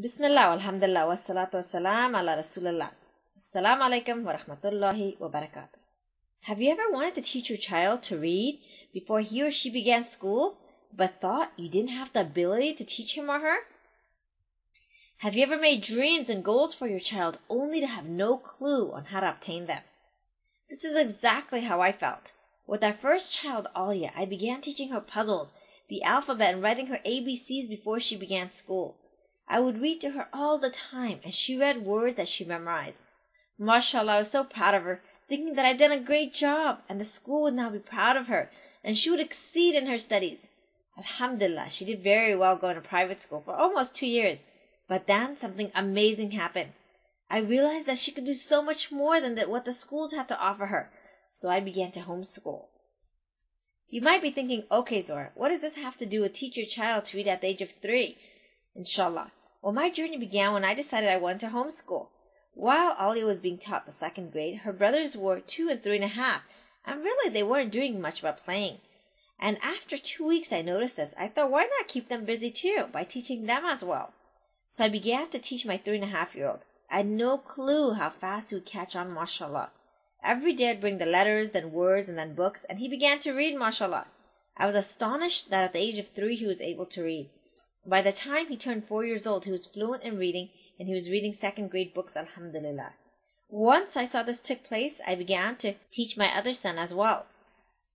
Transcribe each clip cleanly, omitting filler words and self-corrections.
Bismillah, alhamdulillah, wassalatu wassalam ala rasulillah. Assalamu alaikum wa rahmatullahi wa barakatuh. Have you ever wanted to teach your child to read before he or she began school, but thought you didn't have the ability to teach him or her? Have you ever made dreams and goals for your child only to have no clue on how to obtain them? This is exactly how I felt. With our first child, Alia, I began teaching her puzzles, the alphabet, and writing her ABCs before she began school. I would read to her all the time, and she read words that she memorized. MashaAllah, I was so proud of her, thinking that I'd done a great job, and the school would now be proud of her, and she would exceed in her studies. Alhamdulillah, she did very well going to private school for almost 2 years. But then something amazing happened. I realized that she could do so much more than what the schools had to offer her, so I began to homeschool. You might be thinking, okay, Zohra, what does this have to do with teach your child to read at the age of 3? Inshallah. Well, my journey began when I decided I wanted to homeschool. While Alia was being taught the 2nd grade, her brothers were 2 and 3.5, and really they weren't doing much but playing. And after 2 weeks I noticed this. I thought, why not keep them busy too by teaching them as well? So I began to teach my 3.5-year-old. I had no clue how fast he would catch on, mashallah. Every day I'd bring the letters, then words, and then books, and he began to read, mashallah. I was astonished that at the age of 3 he was able to read. By the time he turned 4 years old, he was fluent in reading, and he was reading 2nd grade books, alhamdulillah. Once I saw this took place, I began to teach my other son as well.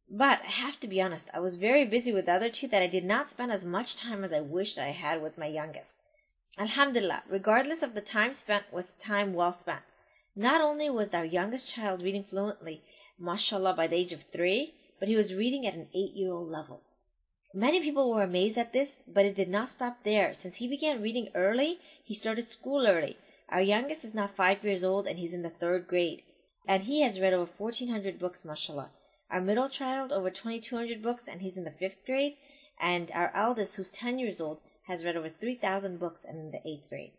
But I have to be honest, I was very busy with the other 2 that I did not spend as much time as I wished I had with my youngest. Alhamdulillah, regardless of the time spent, was time well spent. Not only was our youngest child reading fluently, mashallah, by the age of 3, but he was reading at an 8-year-old level. Many people were amazed at this, but it did not stop there. Since he began reading early, he started school early. Our youngest is now 5 years old and he's in the 3rd grade. And he has read over 1,400 books, mashallah. Our middle child, over 2,200 books, and he's in the 5th grade. And our eldest, who's 10 years old, has read over 3,000 books and in the 8th grade.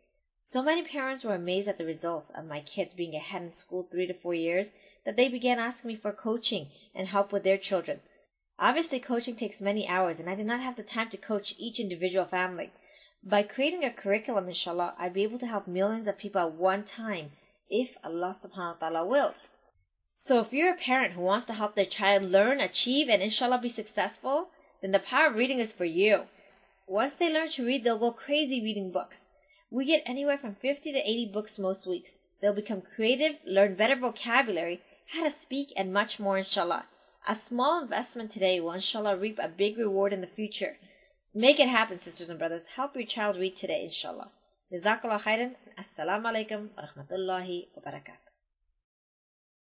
So many parents were amazed at the results of my kids being ahead in school 3 to 4 years that they began asking me for coaching and help with their children. Obviously, coaching takes many hours, and I did not have the time to coach each individual family. By creating a curriculum, inshallah, I'd be able to help millions of people at one time, if Allah subhanahu wa ta'ala willed. So if you're a parent who wants to help their child learn, achieve, and inshallah be successful, then the power of reading is for you. Once they learn to read, they'll go crazy reading books. We get anywhere from 50 to 80 books most weeks. They'll become creative, learn better vocabulary, how to speak, and much more, inshallah. A small investment today will inshallah reap a big reward in the future. Make it happen, sisters and brothers. Help your child read today, inshallah. Jazakallah khairan. Assalamu alaikum wa rahmatullahi wa barakatuh.